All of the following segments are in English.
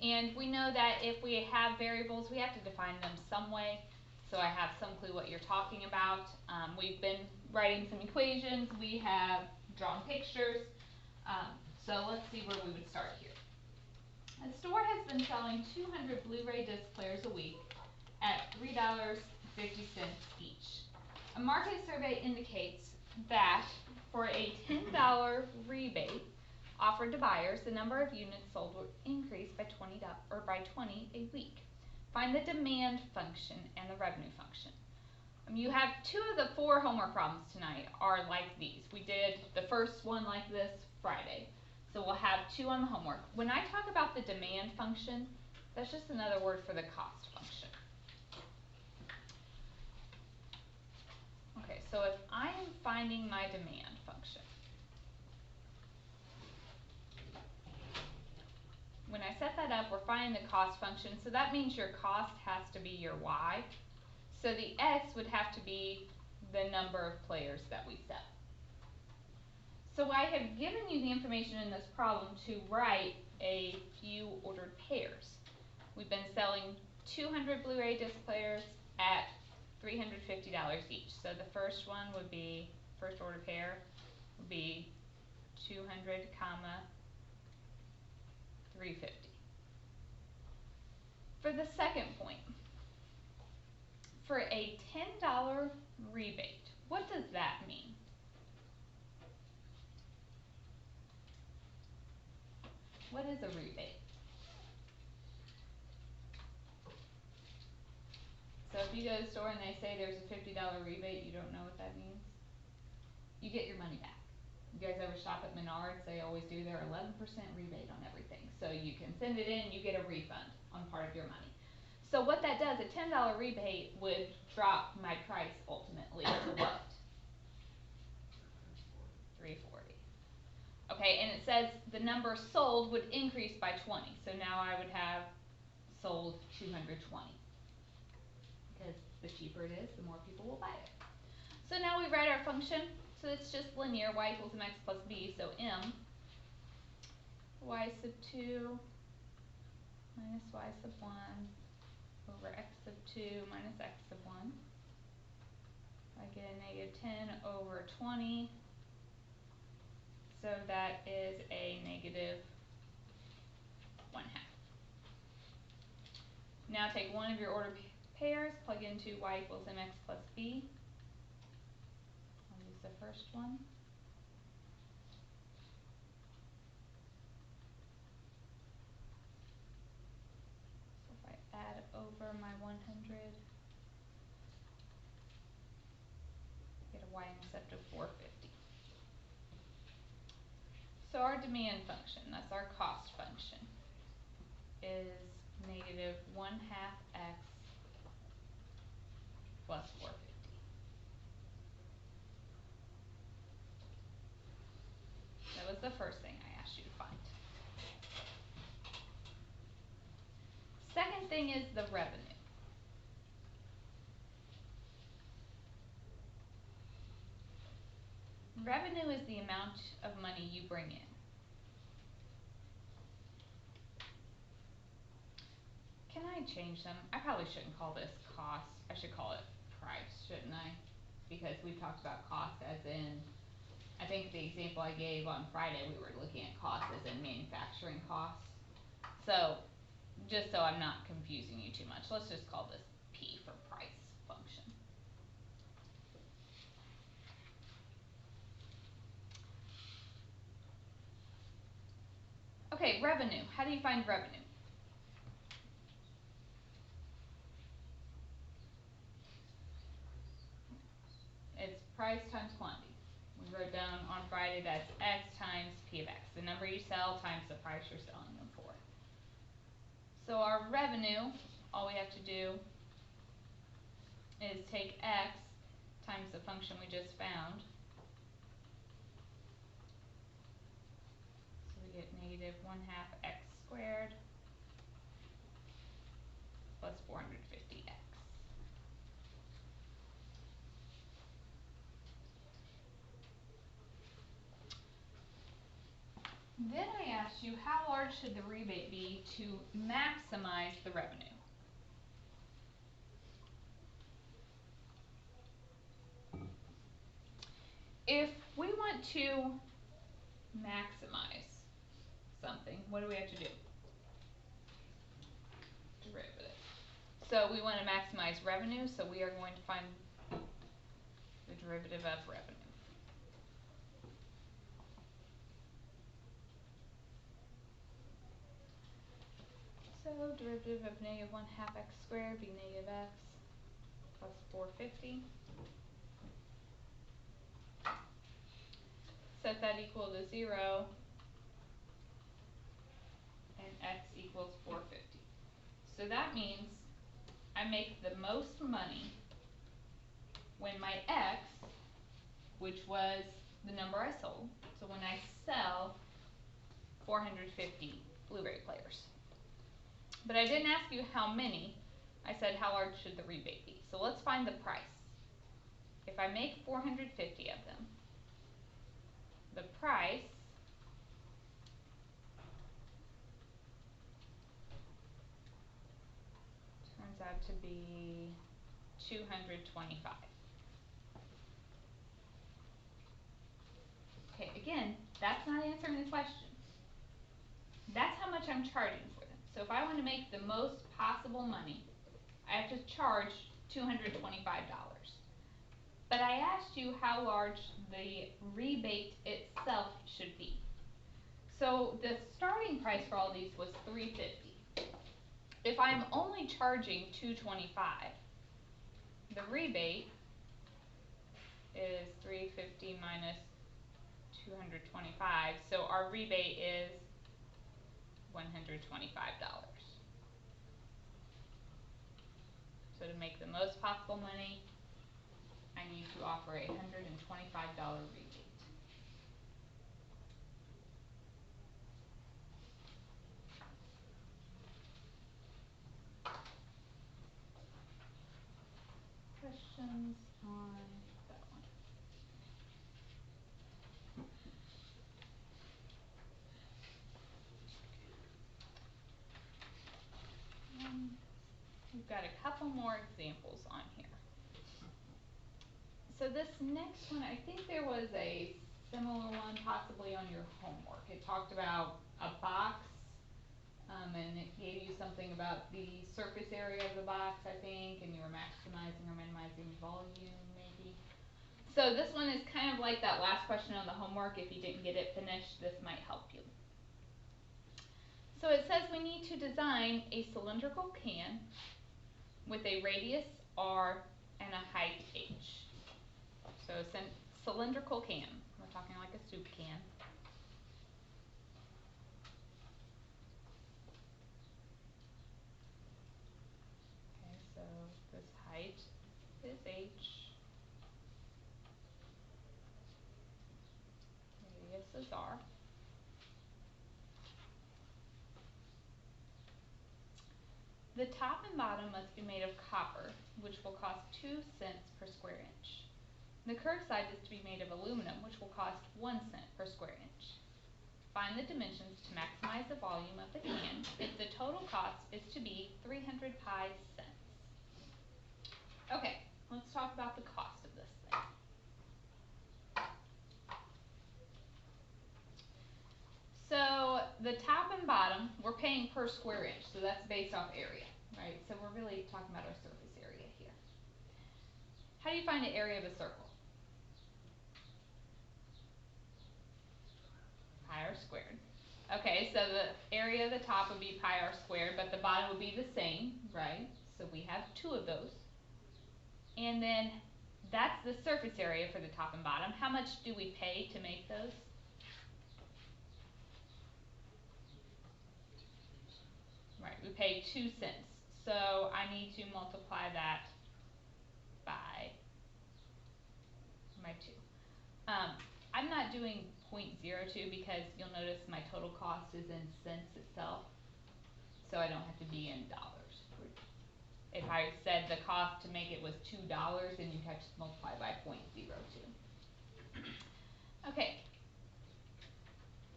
And we know that if we have variables, we have to define them some way. So I have some clue what you're talking about. We've been writing some equations. We have drawn pictures. So let's see where we would start here. The store has been selling 200 Blu-ray disc players a week at $3.50 each. A market survey indicates that for a $10 rebate offered to buyers, the number of units sold will increase by 20 a week. Find the demand function and the revenue function. You have 2 of the 4 homework problems tonight are like these. We did the first one like this Friday. So we'll have 2 on the homework. When I talk about the demand function, that's just another word for the cost function. Okay, so if I am finding my demand function, when I set that up, we're finding the cost function, so that means your cost has to be your y. So the x would have to be the number of players that we sell. So I have given you the information in this problem to write a few ordered pairs. We've been selling 200 Blu-ray disc players at $350 each. So the first one would be, first order pair would be 200, comma, 350. For the second point, for a $10 rebate, what does that mean? What is a rebate? So if you go to the store and they say there's a $50 rebate, you don't know what that means? You get your money back. You guys ever shop at Menards? They always do their 11% rebate on everything. So you can send it in, you get a refund on part of your money. So what that does, a $10 rebate would drop my price ultimately to what? $3.40. Okay, and it says the number sold would increase by 20. So now I would have sold 220. Because the cheaper it is, the more people will buy it. So now we write our function. So it's just linear, y equals mx plus b. So m, y sub 2 minus y sub 1 over x sub 2 minus x sub 1. I get a negative 10 over 20. So that is a negative 1/2. Now take one of your ordered pairs, plug into y equals mx plus b. I'll use the first one. So if I add over my 100, get a y-intercept of 450. So our demand function, that's our cost function, is negative 1/2 x plus 450. That was the first thing I asked you to find. Second thing is the revenue. Revenue is the amount of money you bring in. Can I change them? I probably shouldn't call this cost. I should call it price, shouldn't I? Because we talked about cost as in, I think the example I gave on Friday, we were looking at cost as in manufacturing costs. So just so I'm not confusing you too much, let's just call this P for price function. Okay, revenue. How do you find revenue? It's price times quantity. We wrote down on Friday that's X times P of X, the number you sell times the price you're selling them for. So our revenue, all we have to do is take X times the function we just found. So we get negative 1/2 x squared plus 450x. Then I asked you how large should the rebate be to maximize the revenue. If we want to maximize something, what do we have to do? Derivative. So we want to maximize revenue, so we are going to find the derivative of revenue. So derivative of negative 1/2 x squared be negative x plus 450. Set that equal to 0, and x equals 450. So that means I make the most money when my x, which was the number I sold, so when I sell 450 Blu-ray players. But I didn't ask you how many, I said how large should the rebate be. So let's find the price. If I make 450 of them, the price turns out to be $225. Okay, again, that's not answering the question. That's how much I'm charging for them. So if I want to make the most possible money, I have to charge $225. But I asked you how large the rebate itself should be. So the starting price for all these was $350. If I'm only charging $225, the rebate is $350 minus $225. So our rebate is $125. So to make the most possible money, I need to offer a $125 rebate. Questions on that one? We've got a couple more examples on here. So this next one, I think there was a similar one possibly on your homework. It talked about a box, and it gave you something about the surface area of the box, I think, and you were maximizing or minimizing volume, maybe. So this one is kind of like that last question on the homework. If you didn't get it finished, this might help you. So it says we need to design a cylindrical can with a radius R and a height H. So it's a cylindrical can. We're talking like a soup can. Okay, so this height is H. Radius is R. The top and bottom must be made of copper, which will cost 2 cents per square inch. The curved side is to be made of aluminum, which will cost 1 cent per square inch. Find the dimensions to maximize the volume of the can if the total cost is to be 300 pi cents. Okay, let's talk about the cost of this thing. So the top and bottom, we're paying per square inch, so that's based off area, right? So we're really talking about our surface area here. How do you find the area of a circle? Pi r squared. Okay, so the area of the top would be pi r squared, but the bottom would be the same, right? So we have 2 of those. And then that's the surface area for the top and bottom. How much do we pay to make those? Right, we pay 2 cents. So I need to multiply that by 2. I'm not doing 0.02 because you'll notice my total cost is in cents itself. So I don't have to be in dollars. If I said the cost to make it was $2, then you'd have to multiply by 0.02. Okay.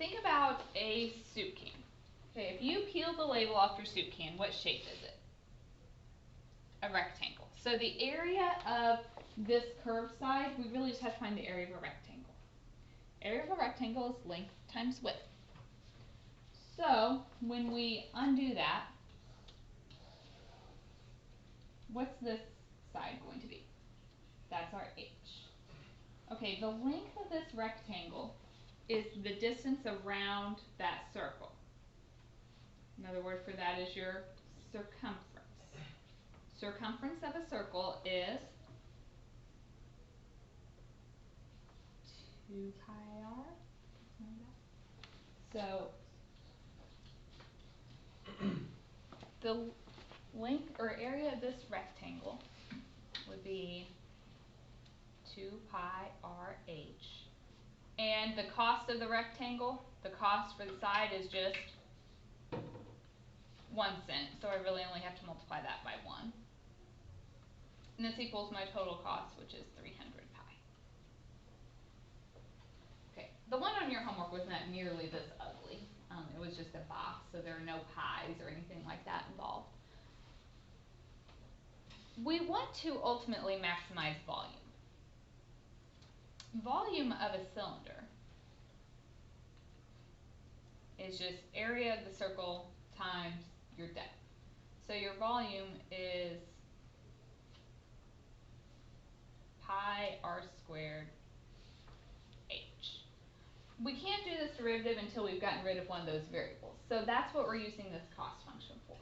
think about a soup can. Okay, if you peel the label off your soup can, what shape is it? A rectangle. So the area of this curved side, we really just have to find the area of a rectangle. Area of a rectangle is length times width. So when we undo that, what's this side going to be? That's our H. Okay, the length of this rectangle is the distance around that circle. Another word for that is your circumference. Circumference of a circle is 2 pi r. So the length or area of this rectangle would be 2 pi r h. And the cost of the rectangle, the cost for the side is just 1 cent. So I really only have to multiply that by 1. And this equals my total cost, which is 300 pi. Okay, the one on your homework was not nearly this ugly. It was just a box, so there are no pi's or anything like that involved. We want to ultimately maximize volume. Volume of a cylinder is just area of the circle times your depth. So your volume is pi r squared h. We can't do this derivative until we've gotten rid of one of those variables. So that's what we're using this cost function for.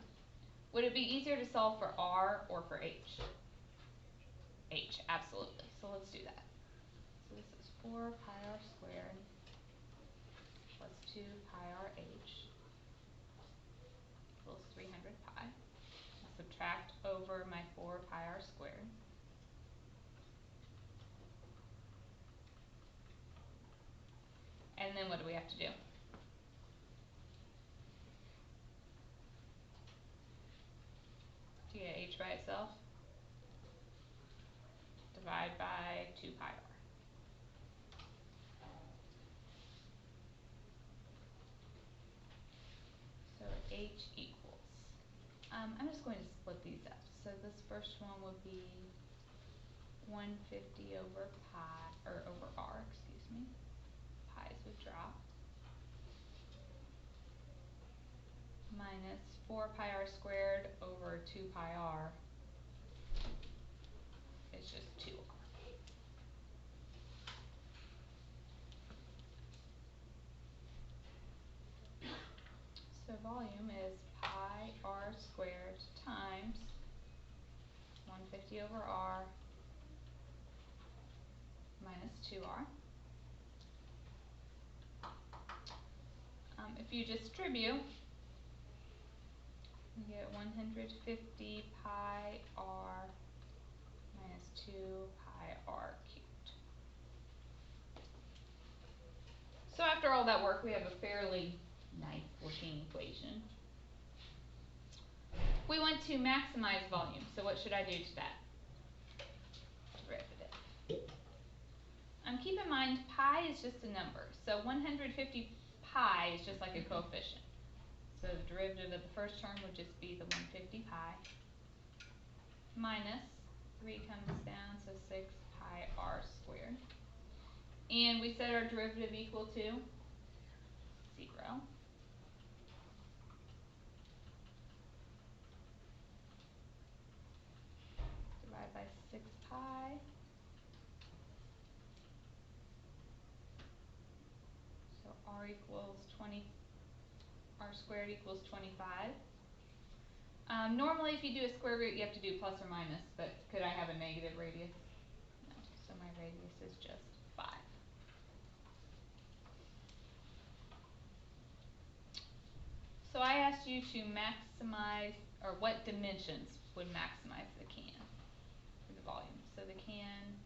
Would it be easier to solve for r or for h? H, absolutely. So let's do that. So this is 4 pi r squared plus 2 pi r h equals 300 pi. I'll subtract over my 4 pi r squared. And then what do we have to do? To get h by itself, divide by 2 pi r. So h equals, I'm just going to split these up. So this first one would be 150 over pi, or over r, excuse me. Pi's would drop. Minus 4 pi r squared over 2 pi r is just 2r. So volume is pi r squared times 150 over r minus 2r. If you distribute, you get 150 pi r minus 2 pi r cubed. So after all that work, we have a fairly nice looking equation. We want to maximize volume, so what should I do to that? Derivative. Keep in mind, pi is just a number, so 150 pi is just like a coefficient. So the derivative of the first term would just be the 150 pi minus 3 comes down, so 6 pi r squared. And we set our derivative equal to 0. Divide by 6 pi. So r equals 20, r squared equals 25. Normally if you do a square root you have to do plus or minus, but could I have a negative radius? No, so my radius is just 5. So I asked you to maximize, or what dimensions would maximize the can, or the volume. So the can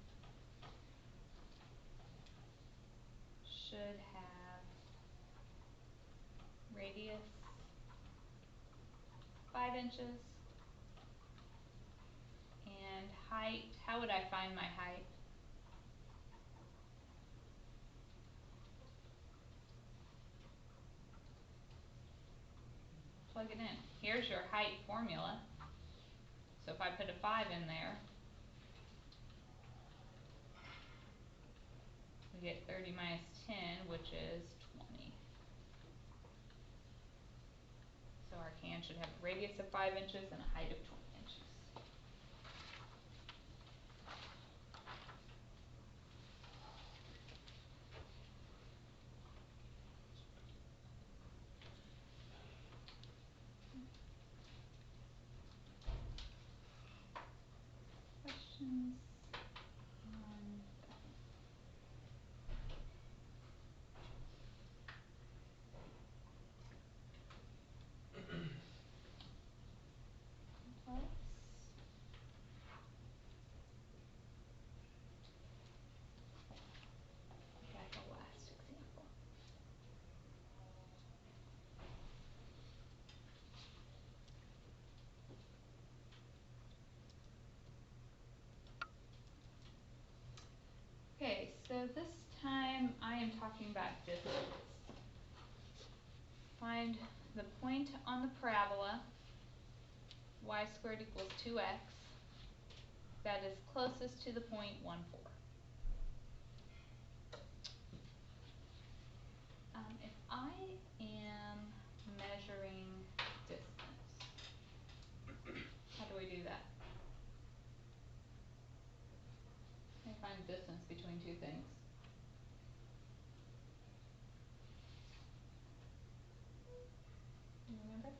should have radius 5 inches and height, how would I find my height? plug it in. Here's your height formula. So if I put a 5 in there, we get 30 minus 10, which is 20. So our can should have a radius of 5 inches and a height of 20 inches. Questions on that? Let's look at the last example. Okay, so this time I am talking about distance. Find the point on the parabola, y squared equals 2x, that is closest to the point 1, 4. If I am measuring distance, how do I do that? I find distance between two things. You remember?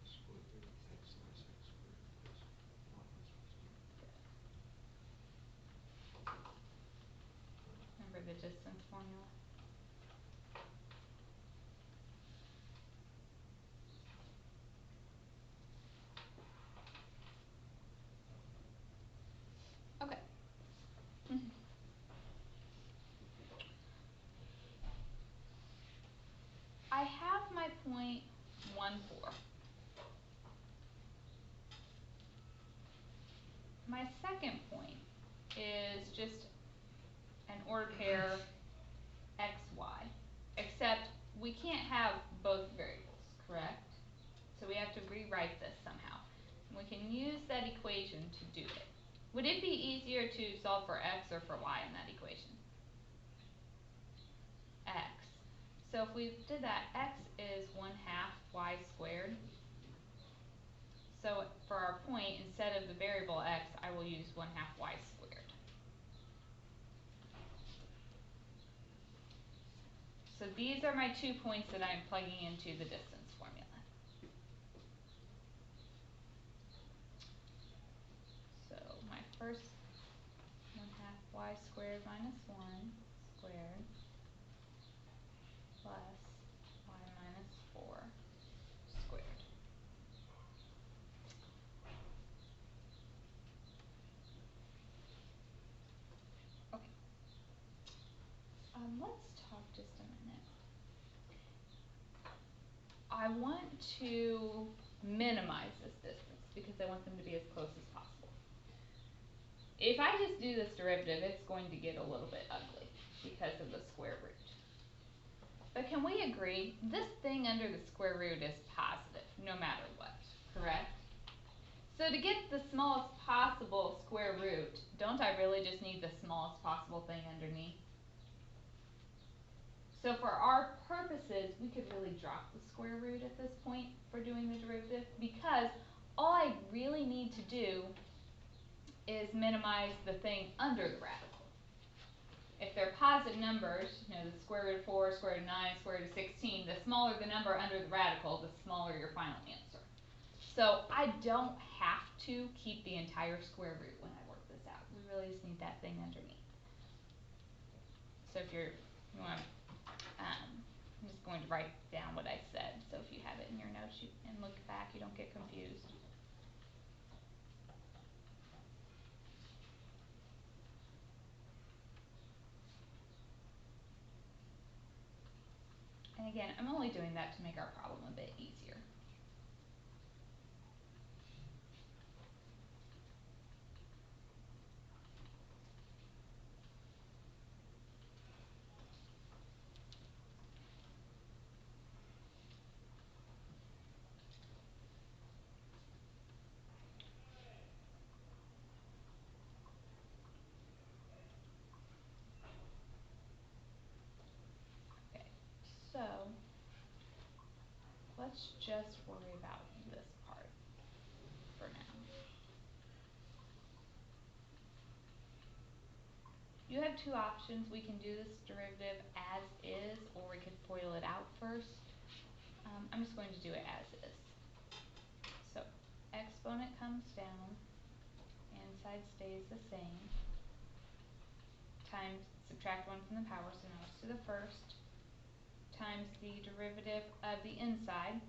Square root of x minus x squared plus y plus y squared. Remember the distance formula? Okay. I have my point 1, 4. My second point is just an ordered pair x, y, except we can't have both variables, correct? So we have to rewrite this somehow. And we can use that equation to do it. Would it be easier to solve for x or for y in that equation? X. So if we did that, x is 1/2 y squared. So for our point, instead of the variable x, I will use 1/2 y squared. So these are my 2 points that I'm plugging into the distance formula. So my first 1/2 y squared minus 1 squared plus y minus 4 squared. Okay. Let's talk just a minute. I want to minimize this distance because I want them to be as close as possible. If I just do this derivative, it's going to get a little bit ugly because of the square root. But can we agree, this thing under the square root is positive, no matter what, correct? So to get the smallest possible square root, don't I really just need the smallest possible thing underneath? So for our purposes, we could really drop the square root at this point for doing the derivative, because all I really need to do is minimize the thing under the radical. If they're positive numbers, you know, the square root of 4, square root of 9, square root of 16, the smaller the number under the radical, the smaller your final answer. So I don't have to keep the entire square root when I work this out. We really just need that thing underneath. So if you want, I'm just going to write down what I said. So if you have it in your notes and look back, you don't get confused. And again, I'm only doing that to make our problem a bit easier. So let's just worry about this part for now. You have two options. We can do this derivative as is, or we could FOIL it out first. I'm just going to do it as is. So exponent comes down, inside stays the same, times, subtract 1 from the power, so now it's to the first, times the derivative of the inside,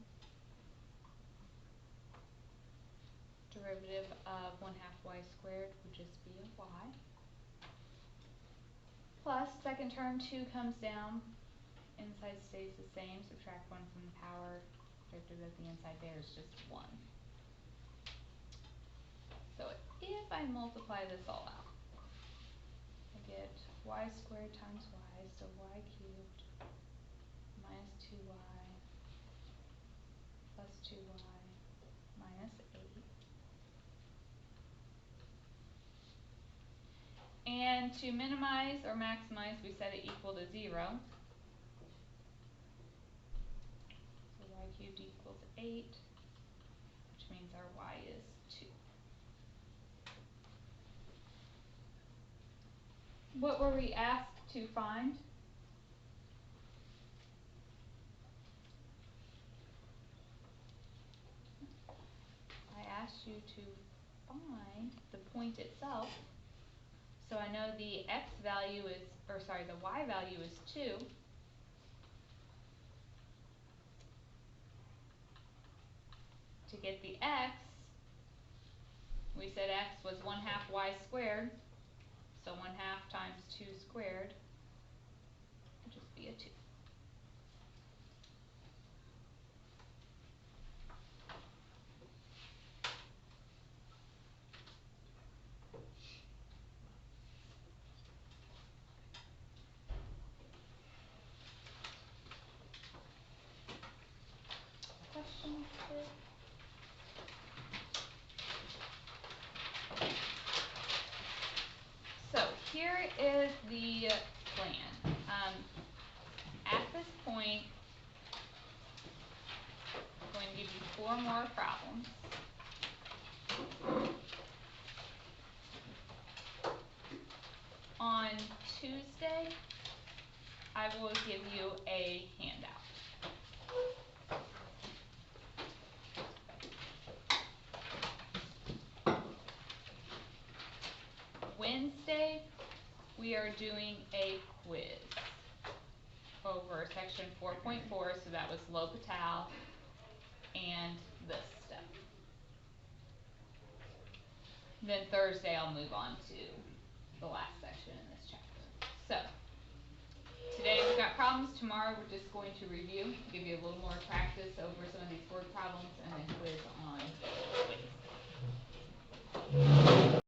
derivative of 1/2 y squared would just be a y, plus second term 2 comes down, inside stays the same, subtract 1 from the power, derivative of the inside there is just 1. So if I multiply this all out, I get y squared times y, so y cubed minus 2y plus 2y minus 8. And to minimize or maximize, we set it equal to 0. So y cubed equals 8, which means our y is 2. What were we asked to find? I asked you to find the point itself. So I know the x value is, or sorry, the y value is 2. To get the x, we said x was 1/2 y squared, so 1/2 times 2 squared would just be a 2. Questions, Sid? So here is the plan. At this point, I'm going to give you 4 more problems. On Tuesday, I will give you a handout. Wednesday, we are doing a quiz over section 4.4, so that was L'Hopital and this stuff. Then Thursday, I'll move on to the last section in this chapter. So today we've got problems. Tomorrow we're just going to review, give you a little more practice over some of these word problems, and then quiz on quiz.